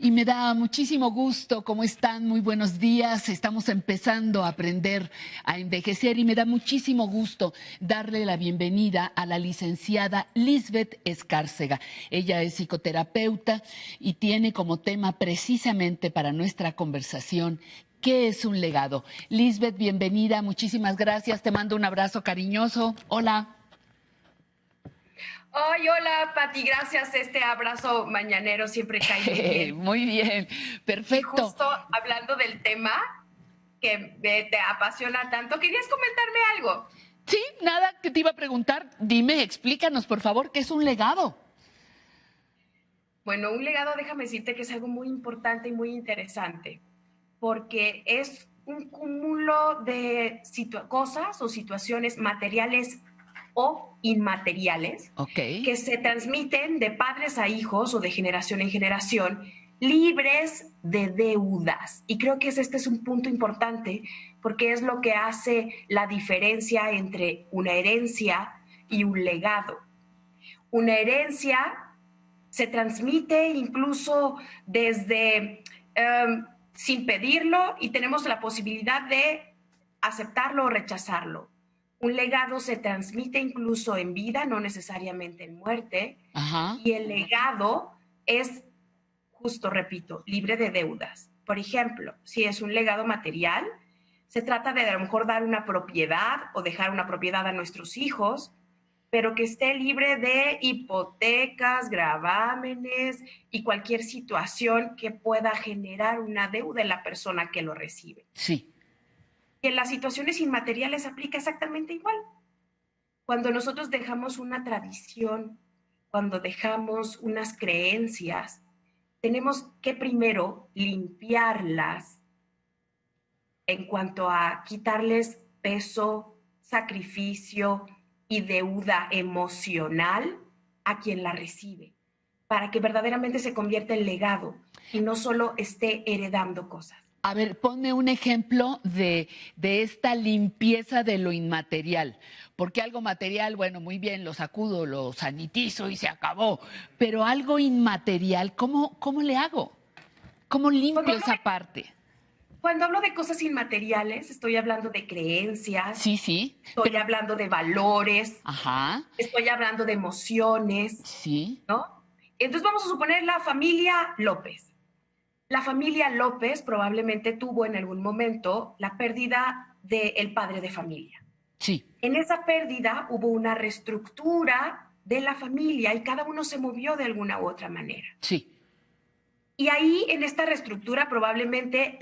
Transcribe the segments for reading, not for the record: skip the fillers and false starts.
Y me da muchísimo gusto. ¿Cómo están? Muy buenos días. Estamos empezando a aprender a envejecer y me da muchísimo gusto darle la bienvenida a la licenciada Lisbeth Escárcega. Ella es psicoterapeuta y tiene como tema precisamente para nuestra conversación ¿qué es un legado? Lisbeth, bienvenida. Muchísimas gracias. Te mando un abrazo cariñoso. Hola. Ay, hola, Pati, gracias. Este abrazo mañanero siempre cae muy bien. Muy bien, Y perfecto. justo hablando del tema que te apasiona tanto, ¿querías comentarme algo? Sí, nada que te iba a preguntar. Dime, explícanos, por favor, ¿qué es un legado? Bueno, un legado, déjame decirte que es algo muy importante y muy interesante, porque es un cúmulo de cosas o situaciones materiales o inmateriales Ok. que se transmiten de padres a hijos o de generación en generación, libres de deudas. Y creo que este es un punto importante porque es lo que hace la diferencia entre una herencia y un legado. Una herencia se transmite incluso desde sin pedirlo y tenemos la posibilidad de aceptarlo o rechazarlo. Un legado se transmite incluso en vida, no necesariamente en muerte, Ajá. y el legado es, justo repito, libre de deudas. Por ejemplo, si es un legado material, se trata de a lo mejor dar una propiedad o dejar una propiedad a nuestros hijos, pero que esté libre de hipotecas, gravámenes y cualquier situación que pueda generar una deuda en la persona que lo recibe. Sí. Y en las situaciones inmateriales aplica exactamente igual. Cuando nosotros dejamos una tradición, cuando dejamos unas creencias, tenemos que primero limpiarlas en cuanto a quitarles peso, sacrificio y deuda emocional a quien la recibe, para que verdaderamente se convierta en legado y no solo esté heredando cosas. A ver, ponme un ejemplo de esta limpieza de lo inmaterial. Porque algo material, bueno, muy bien, lo sacudo, lo sanitizo y se acabó. Pero algo inmaterial, ¿cómo le hago? ¿Cómo Cuando limpio hablo, esa de, parte? cuando hablo de cosas inmateriales, estoy hablando de creencias, Sí, sí, estoy pero, hablando de valores, ajá, estoy hablando de emociones, sí, ¿no? Entonces vamos a suponer la familia López. La familia López probablemente tuvo en algún momento la pérdida del padre de familia. sí, En esa pérdida hubo una reestructura de la familia y cada uno se movió de alguna u otra manera. sí. Y ahí en esta reestructura probablemente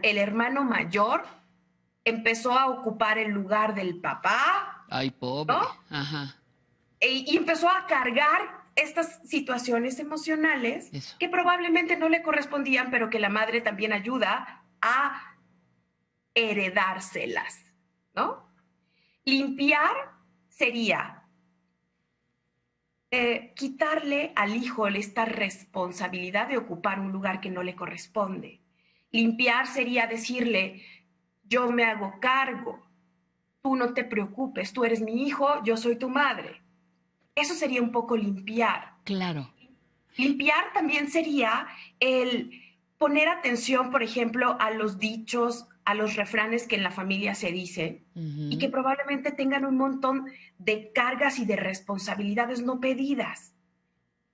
el hermano mayor empezó a ocupar el lugar del papá, Ay, pobre, ¿no? ajá, Y empezó a cargar estas situaciones emocionales eso. que probablemente no le correspondían, pero que la madre también ayuda a heredárselas, ¿no? Limpiar sería quitarle al hijo esta responsabilidad de ocupar un lugar que no le corresponde. Limpiar sería decirle, yo me hago cargo, tú no te preocupes, tú eres mi hijo, yo soy tu madre. Eso sería un poco limpiar. Claro. Limpiar también sería el poner atención, por ejemplo, a los dichos, a los refranes que en la familia se dicen y que Ujú. probablemente tengan un montón de cargas y de responsabilidades no pedidas,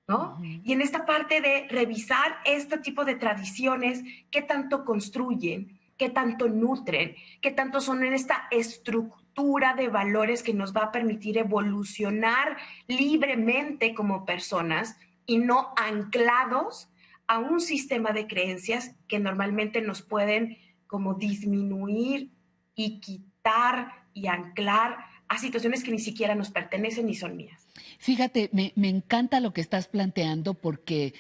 ¿no? Ujú. Y en esta parte de revisar este tipo de tradiciones, qué tanto construyen, qué tanto nutren, qué tanto son en esta estructura de valores que nos va a permitir evolucionar libremente como personas y no anclados a un sistema de creencias que normalmente nos pueden como disminuir y quitar y anclar a situaciones que ni siquiera nos pertenecen ni son mías. Fíjate, me encanta lo que estás planteando porque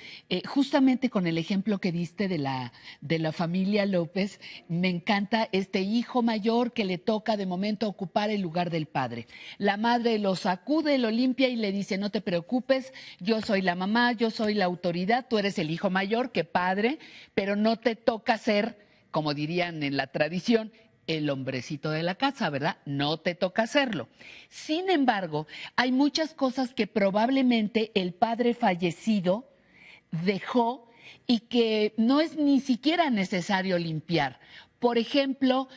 justamente con el ejemplo que diste de la familia López, me encanta este hijo mayor que le toca de momento ocupar el lugar del padre. La madre lo sacude, lo limpia y le dice, no te preocupes, yo soy la mamá, yo soy la autoridad, tú eres el hijo mayor, que padre, pero no te toca ser, como dirían en la tradición, el hombrecito de la casa, ¿verdad? No te toca hacerlo. Sin embargo, hay muchas cosas que probablemente el padre fallecido dejó y que no es ni siquiera necesario limpiar. Por ejemplo,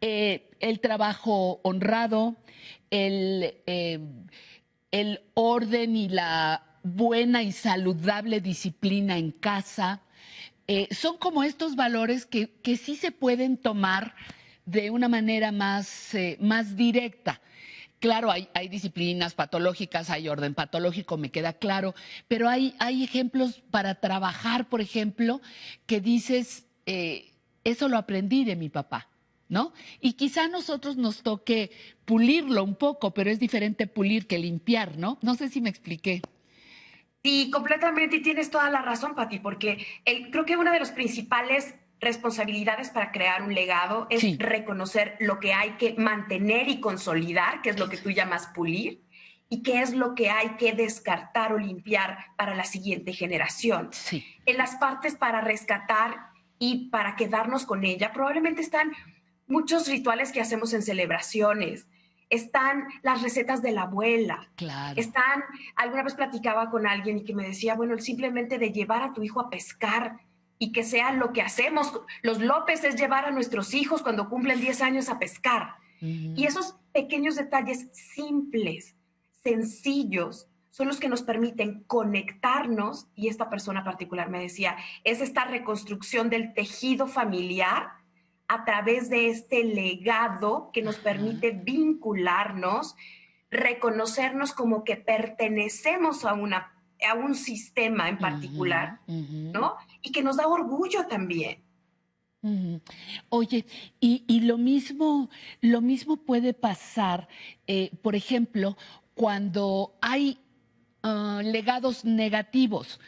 el trabajo honrado, el, eh, el orden y la buena y saludable disciplina en casa, son como estos valores que sí se pueden tomar de una manera más directa. Claro, hay disciplinas patológicas, hay orden patológico, me queda claro, pero hay ejemplos para trabajar, por ejemplo, que dices, eso lo aprendí de mi papá, ¿no? Y quizá a nosotros nos toque pulirlo un poco, pero es diferente pulir que limpiar, ¿no? No sé si me expliqué. Sí, completamente, y tienes toda la razón, Pati, porque creo que una de las principales responsabilidades para crear un legado es Sí, reconocer lo que hay que mantener y consolidar, que es lo que eso tú es. llamas pulir, y qué es lo que hay que descartar o limpiar para la siguiente generación. Sí. En las partes para rescatar y para quedarnos con ella, probablemente están muchos rituales que hacemos en celebraciones, están las recetas de la abuela, Claro. están, alguna vez platicaba con alguien y que me decía, bueno, simplemente de llevar a tu hijo a pescar y que sea lo que hacemos. Los López es llevar a nuestros hijos cuando cumplen 10 años a pescar. Y Ujú. esos pequeños detalles simples, sencillos, son los que nos permiten conectarnos, y esta persona particular me decía, es esta reconstrucción del tejido familiar a través de este legado que nos Ajá. permite vincularnos, reconocernos como que pertenecemos a un sistema en Ujú, particular, ujú. ¿no? Y que nos da orgullo también. Ujú. Oye, y lo mismo puede pasar, por ejemplo, cuando hay legados negativos.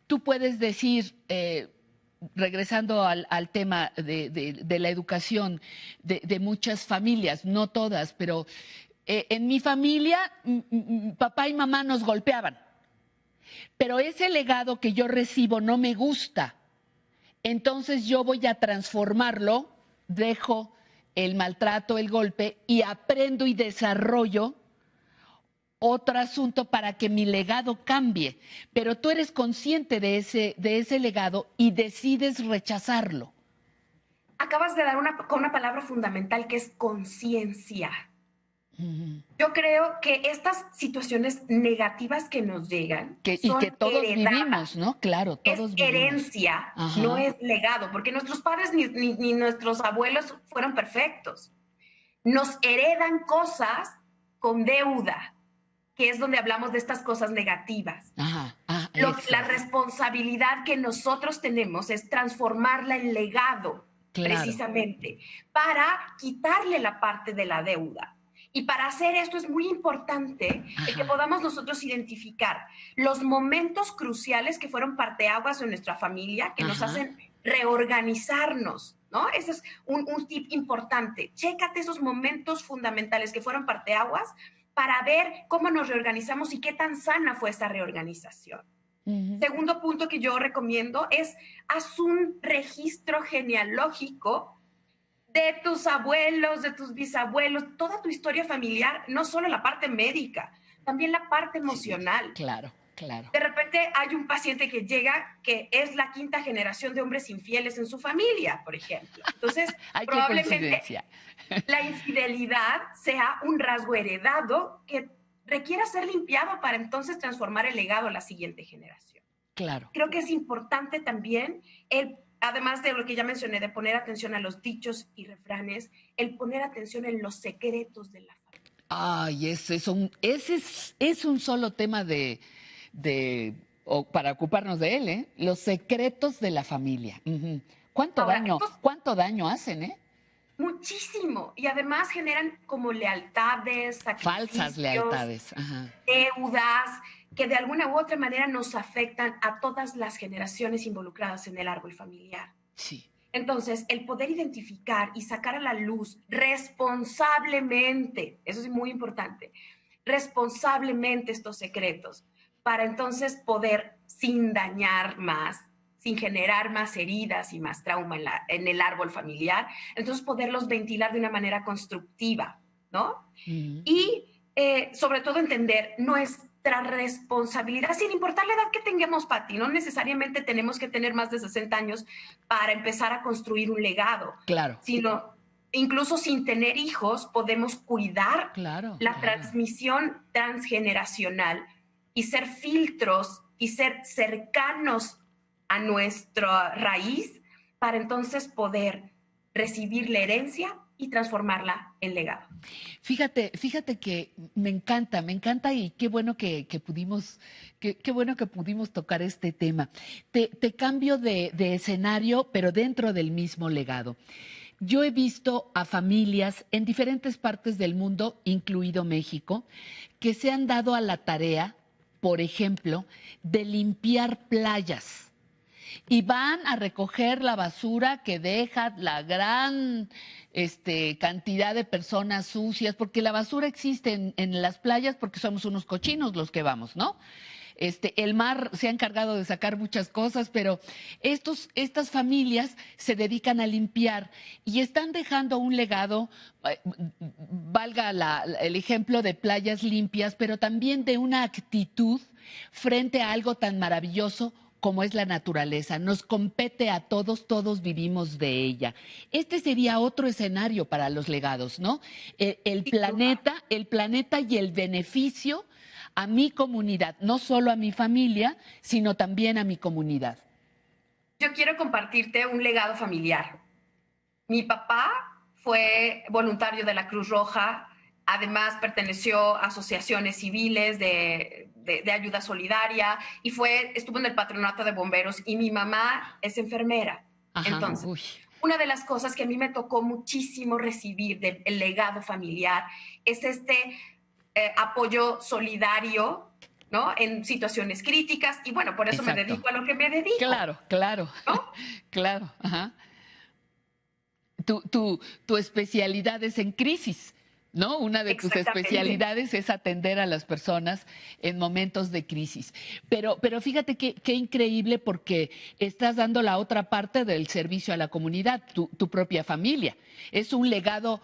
Tú puedes decir, regresando al tema de la educación de muchas familias, no todas, pero en mi familia, papá y mamá nos golpeaban, pero ese legado que yo recibo no me gusta. Entonces yo voy a transformarlo, dejo el maltrato, el golpe y aprendo y desarrollo otro asunto para que mi legado cambie. Pero tú eres consciente de ese legado y decides rechazarlo. Acabas de dar con una palabra fundamental que es conciencia. Ujú. Yo creo que estas situaciones negativas que nos llegan Y que son todos vivimos, heredadas. ¿no? Claro, Es todos vivimos. herencia, no Ajá, es legado, porque nuestros padres ni nuestros abuelos fueron perfectos. Nos heredan cosas con deuda, que es donde hablamos de estas cosas negativas. ajá, eso La es. responsabilidad que nosotros tenemos es transformarla en legado, Claro. precisamente, para quitarle la parte de la deuda. Y para hacer esto es muy importante el que Ajá, podamos nosotros identificar los momentos cruciales que fueron parteaguas en nuestra familia, que nos ajá. hacen reorganizarnos, ¿no? Ese es un tip importante. Chécate esos momentos fundamentales que fueron parteaguas para ver cómo nos reorganizamos y qué tan sana fue esa reorganización. Ujú. Segundo punto que yo recomiendo es haz un registro genealógico de tus abuelos, de tus bisabuelos, toda tu historia familiar, no solo la parte médica, también la parte Sí, emocional. claro, claro. De repente hay un paciente que llega que es la quinta generación de hombres infieles en su familia, por ejemplo. Entonces, Ay, qué probablemente coincidencia. la infidelidad sea un rasgo heredado que requiera ser limpiado para entonces transformar el legado a la siguiente generación. Claro. Creo que es importante también además de lo que ya mencioné, de poner atención a los dichos y refranes, el poner atención en los secretos de la familia. Ay, es un solo tema o para ocuparnos de él, ¿eh? Los secretos de la familia. Ujú. Ahora, estos Cuánto daño hacen, ¿eh? muchísimo y además generan como lealtades, Falsas sacrificios, lealtades. Ajá. deudas que de alguna u otra manera nos afectan a todas las generaciones involucradas en el árbol familiar. Sí. Entonces, el poder identificar y sacar a la luz responsablemente, eso es muy importante, responsablemente estos secretos, para entonces poder, sin dañar más, sin generar más heridas y más trauma en el árbol familiar, entonces poderlos ventilar de una manera constructiva, ¿no? Ujú. Y sobre todo entender, no es nuestra responsabilidad, sin importar la edad que tengamos, Pati. No necesariamente tenemos que tener más de 60 años para empezar a construir un legado, Claro, sino incluso sin tener hijos podemos cuidar claro, la claro. transmisión transgeneracional y ser filtros y ser cercanos a nuestra raíz para entonces poder recibir la herencia y transformarla en legado. Fíjate que me encanta y qué bueno que pudimos, qué bueno que pudimos tocar este tema. Te cambio de escenario, pero dentro del mismo legado. Yo he visto a familias en diferentes partes del mundo, incluido México, que se han dado a la tarea, por ejemplo, de limpiar playas y van a recoger la basura que deja la gran cantidad de personas sucias, porque la basura existe en las playas porque somos unos cochinos los que vamos, ¿no? El mar se ha encargado de sacar muchas cosas, pero estas familias se dedican a limpiar y están dejando un legado, valga el ejemplo de playas limpias, pero también de una actitud frente a algo tan maravilloso como es la naturaleza. Nos compete a todos, todos vivimos de ella. Este sería otro escenario para los legados, ¿no? El planeta y el beneficio a mi comunidad, no solo a mi familia, sino también a mi comunidad. Yo quiero compartirte un legado familiar. Mi papá fue voluntario de la Cruz Roja, además perteneció a asociaciones civiles de ayuda solidaria y estuvo en el patronato de bomberos y mi mamá es enfermera. Ajá, Entonces, uy, una de las cosas que a mí me tocó muchísimo recibir del legado familiar es apoyo solidario, ¿no? En situaciones críticas y bueno, por eso me exacto. dedico a lo que me dedico, Claro, claro, ¿no? claro, ajá. Tu especialidad es en crisis, ¿no? Una de tus Exactamente. especialidades es atender a las personas en momentos de crisis. Pero fíjate qué increíble porque estás dando la otra parte del servicio a la comunidad, tu propia familia. Es un legado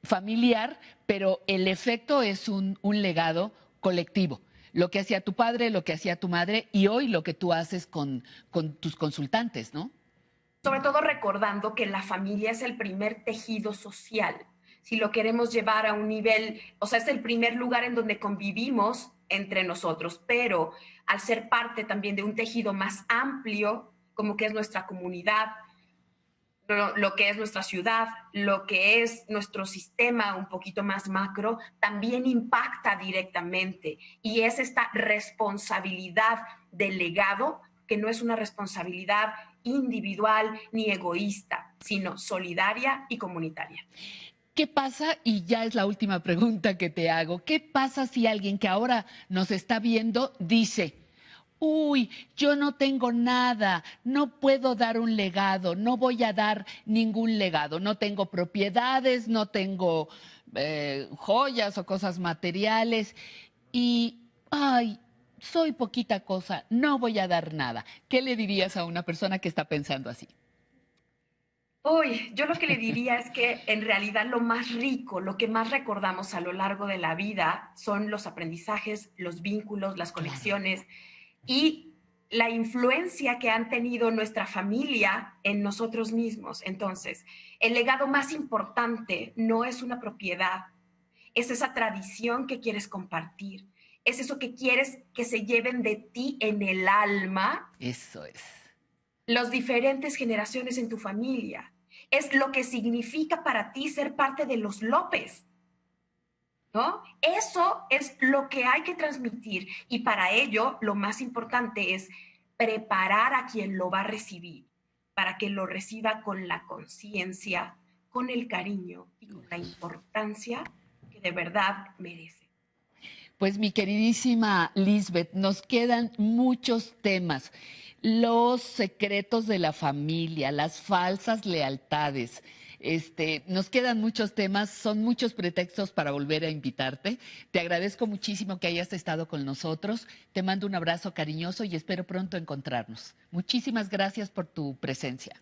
familiar, pero el efecto es un legado colectivo. Lo que hacía tu padre, lo que hacía tu madre y hoy lo que tú haces con tus consultantes, ¿no? Sobre todo recordando que la familia es el primer tejido social. Si lo queremos llevar a un nivel, o sea, es el primer lugar en donde convivimos entre nosotros, pero al ser parte también de un tejido más amplio, como que es nuestra comunidad, lo que es nuestra ciudad, lo que es nuestro sistema un poquito más macro, también impacta directamente. Y es esta responsabilidad del legado, que no es una responsabilidad individual ni egoísta, sino solidaria y comunitaria. ¿Qué pasa? Y ya es la última pregunta que te hago. ¿Qué pasa si alguien que ahora nos está viendo dice, uy, yo no tengo nada, no puedo dar un legado, no voy a dar ningún legado, no tengo propiedades, no tengo joyas o cosas materiales y, ay, soy poquita cosa, no voy a dar nada? ¿Qué le dirías a una persona que está pensando así? Uy, yo lo que le diría es que en realidad lo más rico, lo que más recordamos a lo largo de la vida son los aprendizajes, los vínculos, las Claro. conexiones y la influencia que han tenido nuestra familia en nosotros mismos. Entonces, el legado más importante no es una propiedad, es esa tradición que quieres compartir, es eso que quieres que se lleven de ti en el alma Eso es. las diferentes generaciones en tu familia. Es lo que significa para ti ser parte de los López, ¿no? Eso es lo que hay que transmitir y para ello lo más importante es preparar a quien lo va a recibir para que lo reciba con la conciencia, con el cariño y con la importancia que de verdad merece. Pues mi queridísima Lisbeth, nos quedan muchos temas. Los secretos de la familia, las falsas lealtades. Nos quedan muchos temas, son muchos pretextos para volver a invitarte. Te agradezco muchísimo que hayas estado con nosotros. Te mando un abrazo cariñoso y espero pronto encontrarnos. Muchísimas gracias por tu presencia.